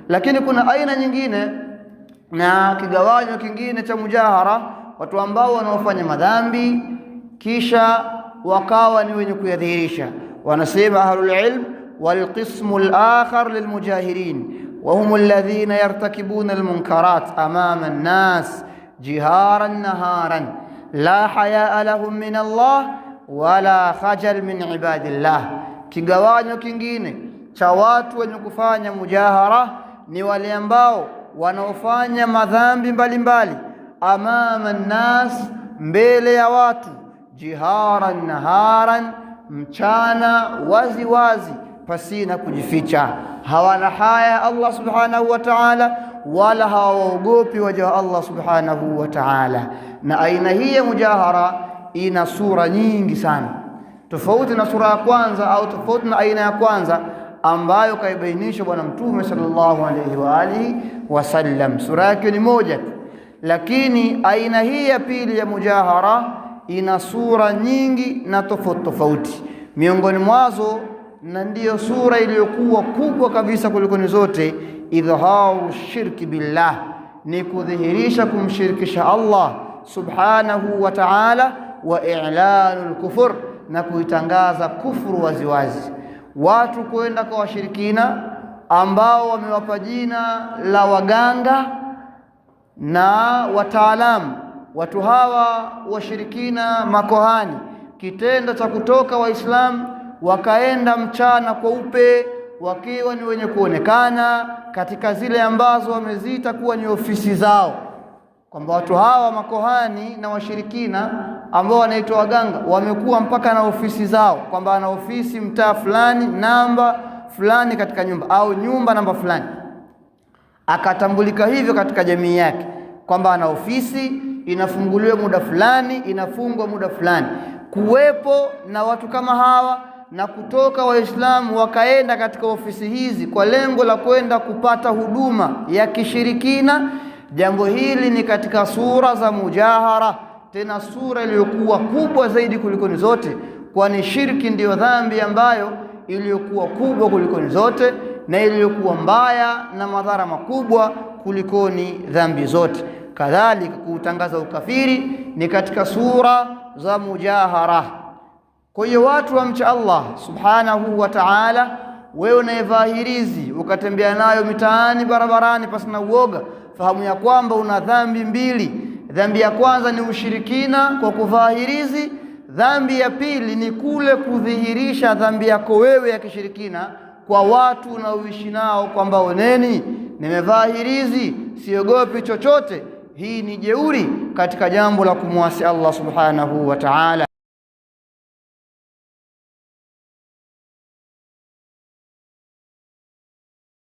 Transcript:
Lakini kuna aina nyingine na kigawanyo kingine cha mujahara, watu ambao wanaofanya madhambi kisha wakawa ni wenye kuyadhihirisha. Wanasema ahlul ilm, wal qismu al-akhar lilmujahirin wa hum alladhina yartakibuna almunkarat amama an-nas jiharan naharan la hayaa lahum min Allah wala khajal min ibadillah. Kigawanyo kingine cha watu wenye kufanya mujahara ni wale ambao wanaofanya madhambi mbalimbali amama an-nas, mbele ya watu, jiharan naharan, mchana wazi wazi pasina kujificha. Hawana haya Allah subhanahu wa ta'ala, wala hawaogopi waja wa Allah subhanahu wa ta'ala. Na aina hii ya mujahara ina sura nyingi sana, tofauti na sura ya kwanza au tofauti na aina ya kwanza ambayo kaibainisha Bwana Mtume sallallahu alayhi wa alihi wasallam. Sura yake ni moja tu, lakini aina hii ya pili ya mujahara ina sura nyingi na tofauti tofauti. Miongoni mwazo, na ndiyo sura iliyokuwa kubwa kabisa kuliko zote, idhaharu shirki billah, ni kudhihirisha kumshirikisha Allah subhanahu wa ta'ala, wa i'lanul kufur, na kuitangaza kufuru waziwazi. Watu kwenda kwa washirikina ambao wamewapa jina la waganga na wataalamu. Watu hawa washirikina, makohani, kitendo cha kutoka Waislamu wakaenda mchana kweupe wakiwa ni wenye kuonekana katika zile ambazo wameziita kuwa ni ofisi zao, kwamba watu hawa makohani na washirikina ambao wanaitwa waganga wamekuwa mpaka na ofisi zao, kwamba ana ofisi mtaa fulani, namba fulani katika nyumba, au nyumba namba fulani. Akatambulika hivyo katika jamii yake kwamba ana ofisi, inafunguliwa muda fulani, inafungwa muda fulani. Kuwepo na watu kama hawa na kutoka Waislamu wakaenda katika ofisi hizi kwa lengo la kwenda kupata huduma ya kishirikina, jambo hili ni katika sura za mujahara, tena sura iliyokuwa kubwa zaidi kuliko zote, kwani shirki ndiyo dhambi ambayo iliyokuwa kubwa kuliko zote na iliyokuwa mbaya na madhara makubwa kuliko dhambi zote. Kadhalika kutangaza ukafiri ni katika sura za mujahara. Kwa hiyo watu wamcha Allah subhanahu wa ta'ala, wewe unayevaa hirizi ukatembea nayo mitaani, barabarani pasina uoga, fahamu ya kwamba una dhambi mbili. Dhambi ya kwanza ni ushirikina kwa kuvaa hirizi. Dhambi ya pili ni kule kudhihirisha dhambi yako wewe ya kishirikina kwa watu unaoishi nao, kwamba oneni, nimevaa hirizi, siogopi chochote. Hii ni jeuri katika jambo la kumwasi Allah subhanahu wa ta'ala.